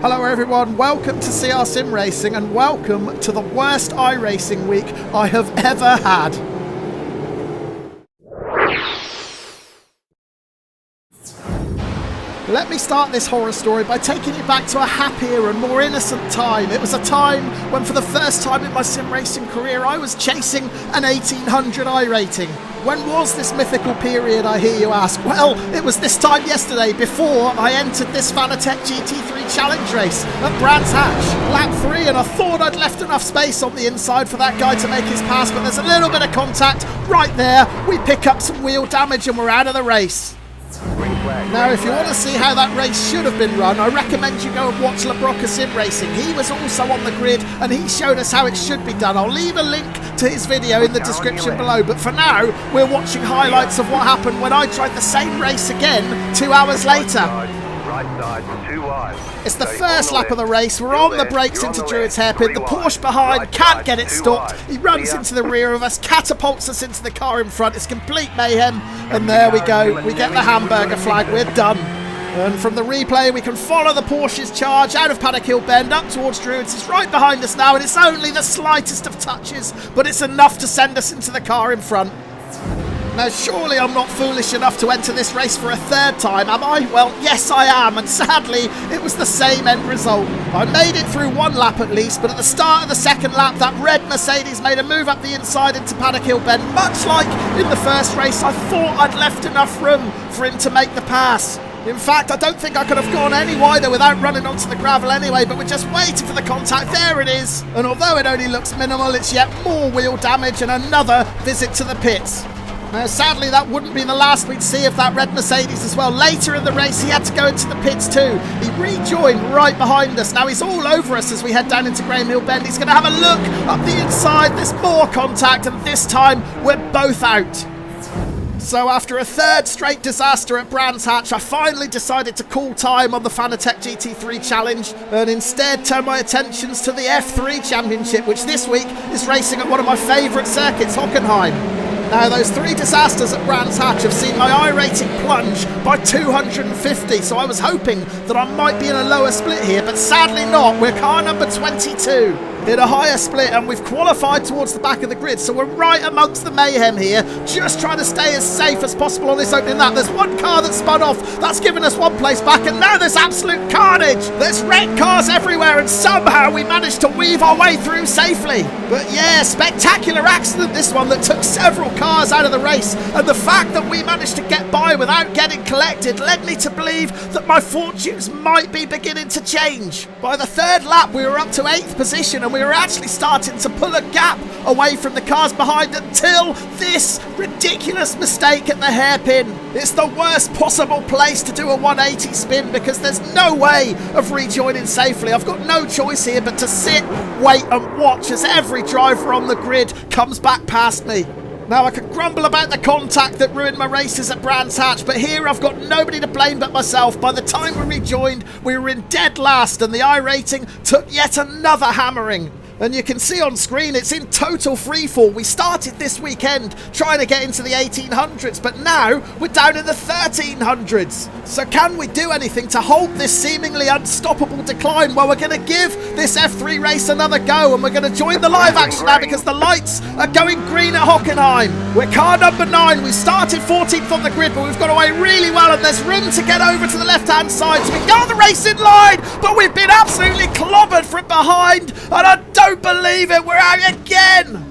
Hello everyone, welcome to CR Sim Racing and welcome to the worst iRacing week I have ever had. Let me start this horror story by taking you back to a happier and more innocent time. It was a time when for the first time in my sim racing career I was chasing an 1800 iRating. When was this mythical period, I hear you ask? Well, it was this time yesterday before I entered this Fanatec GT3 challenge race at Brands Hatch. Lap 3, and I thought I'd left enough space on the inside for that guy to make his pass, but there's a little bit of contact right there. We pick up some wheel damage and we're out of the race. Now, if you want to see how that race should have been run, I recommend you go and watch Broca Sim Racing. He was also on the grid and he showed us how it should be done. I'll leave a link to his video in the description below, but for now, we're watching highlights of what happened when I tried the same race again 2 hours later. It's the first lap of the race. We're on the brakes into Druid's hairpin. The Porsche behind can't get it stopped. He runs into the rear of us, catapults us into the car in front. It's complete mayhem. And there we go. We get the hamburger flag. We're done. And from the replay, we can follow the Porsche's charge out of Paddock Hill Bend up towards Druids. It's right behind us now, and it's only the slightest of touches, but it's enough to send us into the car in front. Now, surely I'm not foolish enough to enter this race for a third time, am I? Well, yes I am, and sadly, it was the same end result. I made it through one lap at least, but at the start of the second lap, that red Mercedes made a move up the inside into Paddock Hill Bend. Much like in the first race, I thought I'd left enough room for him to make the pass. In fact, I don't think I could have gone any wider without running onto the gravel anyway, but we're just waiting for the contact. There it is. And although it only looks minimal, it's yet more wheel damage and another visit to the pits. Now, sadly, that wouldn't be the last we'd see of that red Mercedes as well. Later in the race, he had to go into the pits too. He rejoined right behind us. Now, he's all over us as we head down into Graham Hill Bend. He's going to have a look up the inside. There's more contact, and this time, we're both out. So after a third straight disaster at Brands Hatch, I finally decided to call time on the Fanatec GT3 Challenge and instead turn my attentions to the F3 Championship, which this week is racing at one of my favourite circuits, Hockenheim. Now, those 3 disasters at Brands Hatch have seen my iRating plunge by 250, so I was hoping that I might be in a lower split here, but sadly not. We're car number 22 in a higher split, and we've qualified towards the back of the grid, so we're right amongst the mayhem here, just trying to stay as safe as possible on this opening lap. There's one car that spun off, that's given us 1 place back, and now there's absolute carnage. There's red cars everywhere, and somehow we managed to weave our way through safely. But yeah, spectacular accident this one that took several cars out of the race, and the fact that we managed to get by without getting collected led me to believe that my fortunes might be beginning to change. By the 3rd lap, we were up to 8th position, and we were actually starting to pull a gap away from the cars behind until this ridiculous mistake at the hairpin. It's the worst possible place to do a 180 spin because there's no way of rejoining safely. I've got no choice here but to sit, wait and watch as every driver on the grid comes back past me. Now, I could grumble about the contact that ruined my races at Brands Hatch, but here I've got nobody to blame but myself. By the time we rejoined, we were in dead last, and the iRating took yet another hammering. And you can see on screen it's in total freefall. We started this weekend trying to get into the 1800s, but now we're down in the 1300s. So can we do anything to hold this seemingly unstoppable decline? Well, we're going to give this F3 race another go, and we're going to join the live action now because the lights are going green at Hockenheim. We're car number 9. We started 14th on the grid, but we've got away really well, and there's room to get over to the left-hand side. So we got the race in line, but we've been absolutely clobbered from behind, and I don't believe it, we're out again.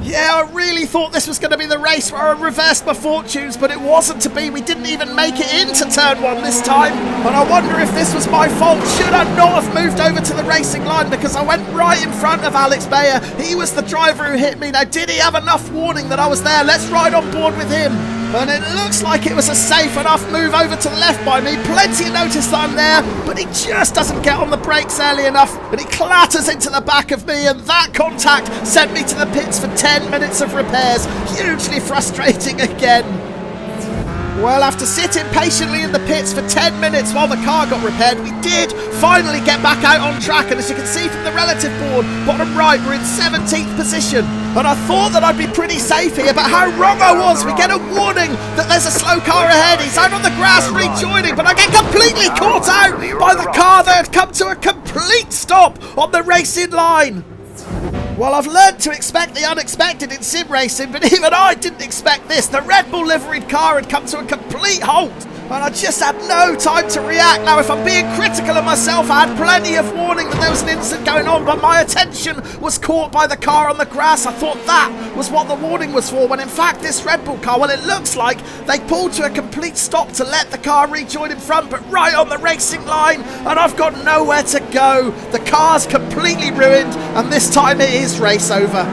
Yeah, I really thought this was going to be the race where I reversed my fortunes, but it wasn't to be. We didn't even make it into turn 1 this time, and I wonder if this was my fault. Should I not have moved over to the racing line because I went right in front of Alex Bayer? He was the driver who hit me. Now, did he have enough warning that I was there? Let's ride on board with him. And it looks like it was a safe enough move over to the left by me. Plenty of notice that I'm there, but he just doesn't get on the brakes early enough, and he clatters into the back of me, and that contact sent me to the pits for 10 minutes of repairs. Hugely frustrating again. Well, after sitting patiently in the pits for 10 minutes while the car got repaired, we did finally get back out on track, and as you can see from the relative board, bottom right, we're in 17th position. And I thought that I'd be pretty safe here, but how wrong I was. We get a warning that there's a slow car ahead. He's out on the grass rejoining, but I get completely caught out by the car that had come to a complete stop on the racing line. Well, I've learned to expect the unexpected in sim racing, but even I didn't expect this. The Red Bull liveried car had come to a complete halt, and I just had no time to react. Now, if I'm being critical of myself, I had plenty of warning that there was an incident going on, but my attention was caught by the car on the grass. I thought that was what the warning was for, when in fact this Red Bull car, well, it looks like they pulled to a complete stop to let the car rejoin in front, but right on the racing line, and I've got nowhere to go. The car's completely ruined, and this time it is race over.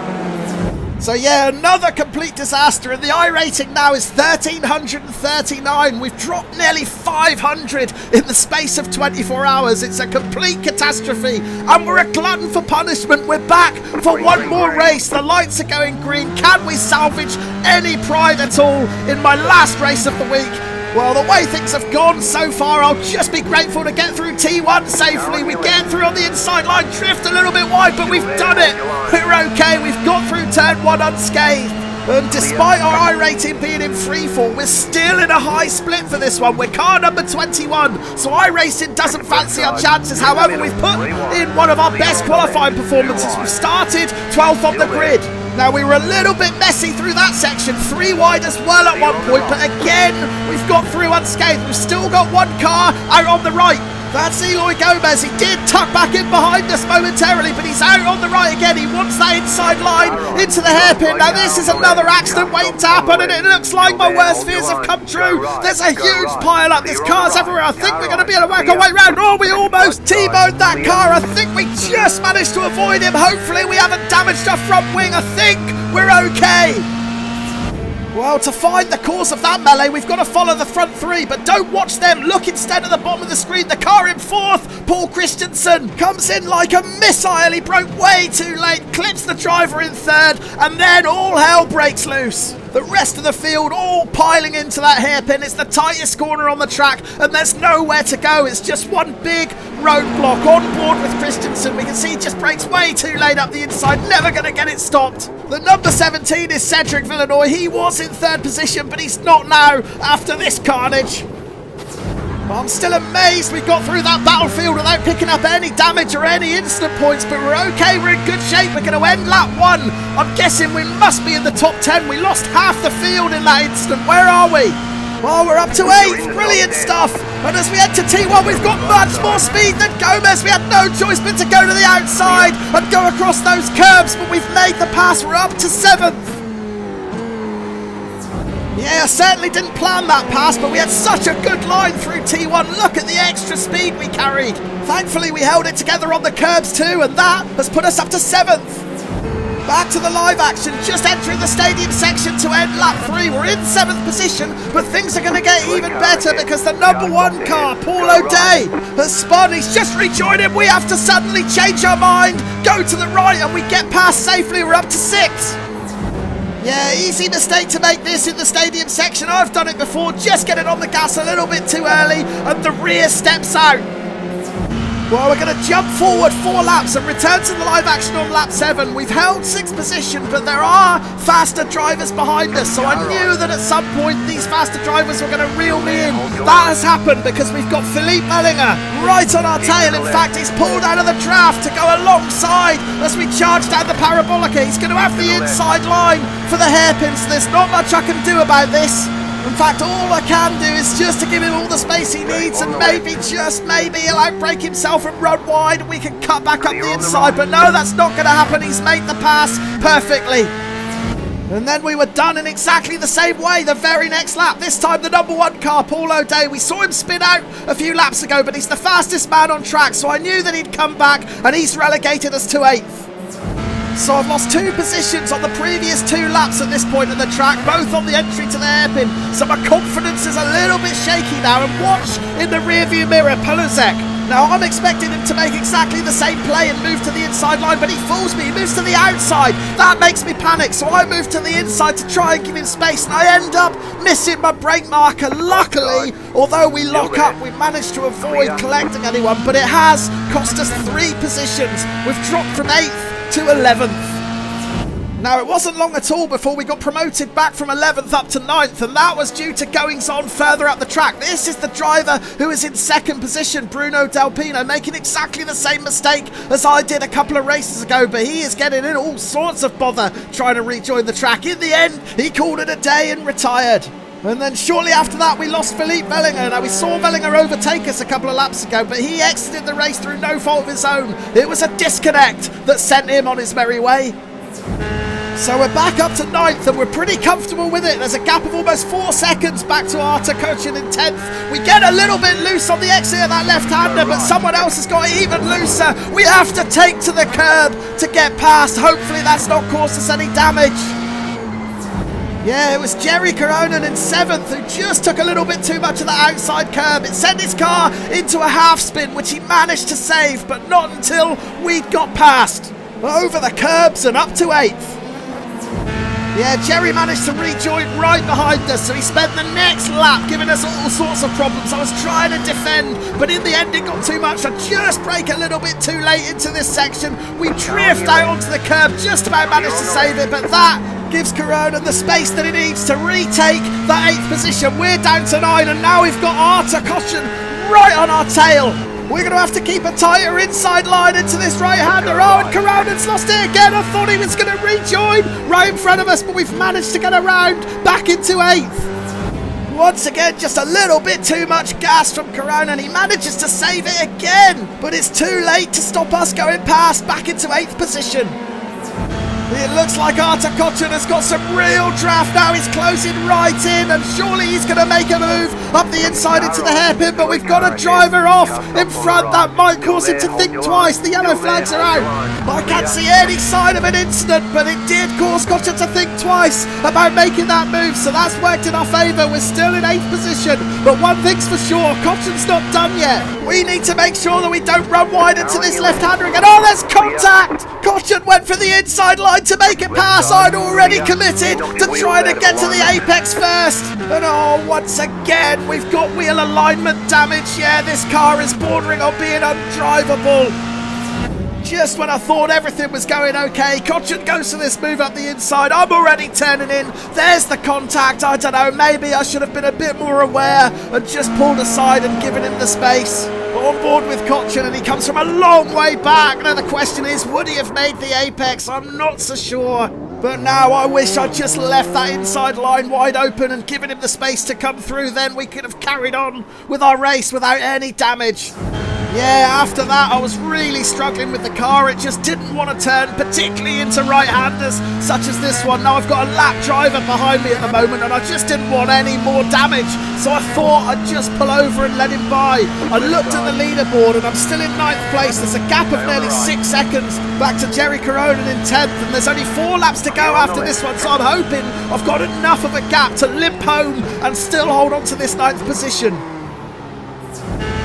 So yeah, another complete disaster, and the iRating now is 1339. We've dropped nearly 500 in the space of 24 hours. It's a complete catastrophe, and we're a glutton for punishment. We're back for one more race. The lights are going green. Can we salvage any pride at all in my last race of the week? Well, the way things have gone so far, I'll just be grateful to get through T1 safely. We get through on the inside line, drift a little bit wide, but we've done it. We're okay. We've got through turn 1 unscathed. And despite our iRating being in freefall, we're still in a high split for this one. We're car number 21, so iRacing doesn't fancy our chances. However, we've put in one of our best qualifying performances. We've started 12th on the grid. Now, we were a little bit messy through that section, 3 wide as well at one point, but again, we've got through unscathed. We've still got one car out on the right. That's Eloy Gomez. He did tuck back in behind us momentarily, but he's out on the right again. He wants that inside line into the hairpin. Now, this is another accident waiting to happen, and it looks like my worst fears have come true. There's a huge pile up. There's cars everywhere. I think we're going to be able to work our way around. Oh, we almost T-boned that car. I think we just managed to avoid him. Hopefully, we haven't damaged our front wing. I think we're okay. Well, to find the cause of that melee, we've got to follow the front 3, but don't watch them. Look instead at the bottom of the screen. The car in 4th, Paul Christensen, comes in like a missile. He broke way too late, clips the driver in 3rd, and then all hell breaks loose. The rest of the field all piling into that hairpin. It's the tightest corner on the track, and there's nowhere to go. It's just one big roadblock. On board with Christensen, we can see he just brakes way too late up the inside, never going to get it stopped. The number 17 is Cedric Villanoy. He was in 3rd position, but he's not now after this carnage. I'm still amazed we got through that battlefield without picking up any damage or any instant points, but we're okay, we're in good shape. We're going to end lap 1. I'm guessing we must be in the top 10. We lost half the field in that instant. Where are we? Well, we're up to 8th. Brilliant stuff. And as we enter T1, we've got much more speed than Gomez. We had no choice but to go to the outside and go across those curbs, but we've made the pass. We're up to 7th. Yeah, I certainly didn't plan that pass, but we had such a good line through T1. Look at the extra speed we carried. Thankfully, we held it together on the curbs too, and that has put us up to 7th. Back to the live action, just entering the stadium section to end lap 3. We're in 7th position, but things are going to get even better because the number 1 car, Paul O'Day, has spun. He's just rejoined him. We have to suddenly change our mind, go to the right, and we get past safely. We're up to 6th. Yeah, easy mistake to make this in the stadium section. I've done it before, just getting on the gas a little bit too early, and the rear steps out. Well, we're going to jump forward 4 laps and return to the live action on lap 7. We've held 6th position, but there are faster drivers behind us, so I knew that at some point these faster drivers were going to reel me in. That has happened because we've got Philippe Mellinger right on our tail. In fact, he's pulled out of the draft to go alongside as we charge down the Parabolica. He's going to have the inside line for the hairpins, so there's not much I can do about this. In fact, all I can do is just to give him all the space he needs, and maybe, just maybe, he'll outbrake himself and run wide and we can cut back up the inside. But no, that's not going to happen. He's made the pass perfectly. And then we were done in exactly the same way the very next lap. This time the number 1 car, Paul O'Day. We saw him spin out a few laps ago, but he's the fastest man on track, so I knew that he'd come back, and he's relegated us to 8th. So I've lost 2 positions on the previous 2 laps at this point of the track, both on the entry to the hairpin. So my confidence is a little bit shaky now. And watch in the rearview mirror, Polozek. Now I'm expecting him to make exactly the same play and move to the inside line, but he fools me. He moves to the outside. That makes me panic. So I move to the inside to try and give him space, and I end up missing my brake marker. Luckily, although we lock up, we managed to avoid collecting anyone, but it has cost us 3 positions. We've dropped from 8th to 11th. Now, it wasn't long at all before we got promoted back from 11th up to 9th, and that was due to goings on further up the track. This is the driver who is in 2nd position, Bruno Delpino, making exactly the same mistake as I did a couple of races ago, but he is getting in all sorts of bother trying to rejoin the track. In the end, he called it a day and retired. And then shortly after that, we lost Philippe Wellinger. Now, we saw Wellinger overtake us a couple of laps ago, but he exited the race through no fault of his own. It was a disconnect that sent him on his merry way. So we're back up to 9th, and we're pretty comfortable with it. There's a gap of almost 4 seconds back to Artur Kocin in 10th. We get a little bit loose on the exit of that left-hander, but someone else has got even looser. We have to take to the curb to get past. Hopefully that's not caused us any damage. Yeah, it was Jerry Coronan in 7th who just took a little bit too much of the outside curb. It sent his car into a half spin, which he managed to save, but not until we'd got past. Over the curbs and up to 8th. Yeah, Jerry managed to rejoin right behind us, so he spent the next lap giving us all sorts of problems. I was trying to defend, but in the end it got too much. I just brake a little bit too late into this section. We drift out onto the curb, just about managed to save it, but that gives Coronan the space that he needs to retake that 8th position. We're down to 9, and now we've got Artur Kocin right on our tail. We're going to have to keep a tighter inside line into this right-hander. Oh, and Coronan's lost it again. I thought he was going to rejoin right in front of us, but we've managed to get around back into 8th. Once again, just a little bit too much gas from Coronan. He manages to save it again, but it's too late to stop us going past back into 8th position. It looks like Artur Kocin has got some real draft now. He's closing right in, and surely he's going to make a move up the inside into the hairpin, but we've got a driver off in front. That might cause him to think twice. The yellow flags are out. I can't see any sign of an incident, but it did cause Kocin to think twice about making that move, so that's worked in our favour. We're still in 8th position, but one thing's for sure, Kocin's not done yet. We need to make sure that we don't run wide into this left-hander again. Oh, there's contact! Kocin went for the inside line to make it pass. I'd already committed to trying to get to the apex first. And oh, once again, we've got wheel alignment damage. Yeah, this car is bordering on being undrivable. Just when I thought everything was going okay, Kocin goes for this move up the inside. I'm already turning in. There's the contact. I don't know, maybe I should have been a bit more aware and just pulled aside and given him the space. On board with Kocin, and he comes from a long way back. Now the question is, would he have made the apex? I'm not so sure. But now I wish I'd just left that inside line wide open and given him the space to come through. Then we could have carried on with our race without any damage. Yeah, after that I was really struggling with the car. It just didn't want to turn, particularly into right-handers such as this one. Now I've got a lap driver behind me at the moment, and I just didn't want any more damage, so I thought I'd just pull over and let him by. I looked at the leaderboard and I'm still in 9th place. There's a gap of nearly 6 seconds back to Jerry Coronan in 10th, and there's only 4 laps to go after this one, so I'm hoping I've got enough of a gap to limp home and still hold on to this 9th position.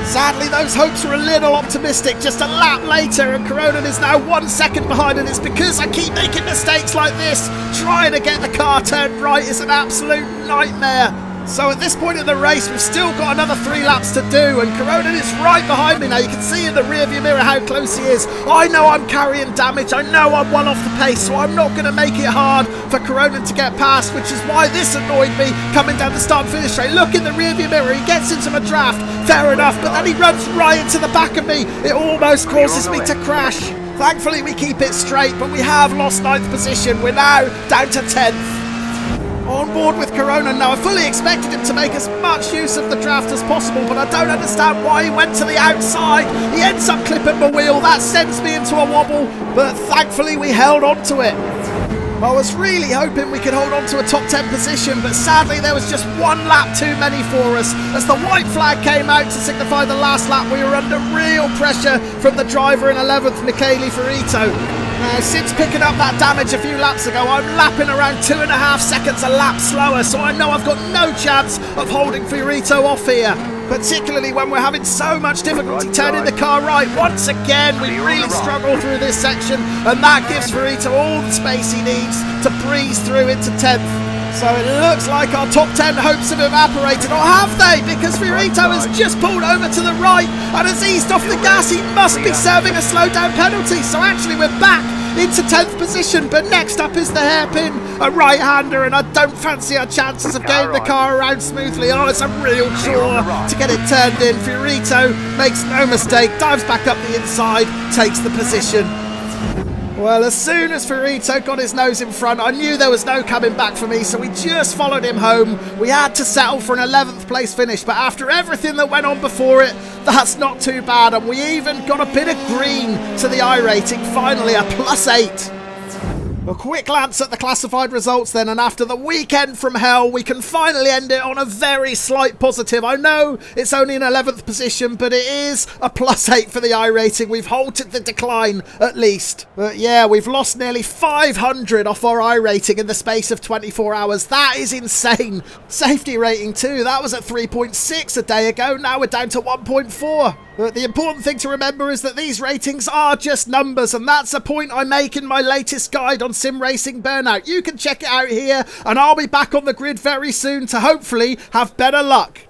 Sadly, those hopes were a little optimistic. Just a lap later, and Coronan is now 1 second behind, and it's because I keep making mistakes like this. Trying to get the car turned right is an absolute nightmare. So at this point in the race, we've still got another 3 laps to do, and Coronan is right behind me now. You can see in the rearview mirror how close he is. I know I'm carrying damage. I know I'm well off the pace, so I'm not going to make it hard for Coronan to get past, which is why this annoyed me coming down the start and finish straight. Look in the rearview mirror. He gets into a draft. Fair enough, but then he runs right into the back of me. It almost causes me to crash. Thankfully, we keep it straight, but we have lost 9th position. We're now down to 10th. On board with Coronan now. I fully expected him to make as much use of the draft as possible, but I don't understand why he went to the outside. He ends up clipping my wheel. That sends me into a wobble, but thankfully we held on to it. I was really hoping we could hold on to a top 10 position, but sadly there was just 1 lap too many for us. As the white flag came out to signify the last lap, we were under real pressure from the driver in 11th, Michele Ferrito. Now, since picking up that damage a few laps ago, I'm lapping around 2.5 seconds a lap slower, so I know I've got no chance of holding Fiorito off here. Particularly when we're having so much difficulty turning the car right. Once again, we really struggle through this section, and that gives Fiorito all the space he needs to breeze through into 10th. So it looks like our top 10 hopes have evaporated, or have they? Because Fiorito has just pulled over to the right and has eased off the gas. He must be serving a slowdown penalty. So actually we're back into 10th position, but next up is the hairpin, a right-hander, and I don't fancy our chances of getting the car around smoothly. Oh, it's a real chore to get it turned in. Fiorito makes no mistake, dives back up the inside, takes the position. Well, as soon as Fiorito got his nose in front, I knew there was no coming back for me, so we just followed him home. We had to settle for an 11th place finish, but after everything that went on before it, that's not too bad, and we even got a bit of green to the iRating, finally a +8. A quick glance at the classified results then, and after the weekend from hell, we can finally end it on a very slight positive. I know it's only an 11th position, but it is a +8 for the iRating. We've halted the decline at least. But yeah, we've lost nearly 500 off our iRating in the space of 24 hours. That is insane. Safety rating too, that was at 3.6 a day ago. Now we're down to 1.4. But the important thing to remember is that these ratings are just numbers, and that's a point I make in my latest guide on sim racing burnout. You can check it out here, and I'll be back on the grid very soon to hopefully have better luck.